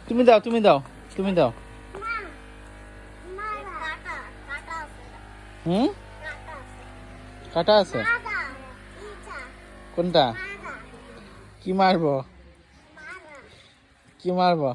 তুমি দাও, তুমি দাও, তুমি দাও। হুম, কাটা আছে কোনটা? কি মারবো, কি মারবো?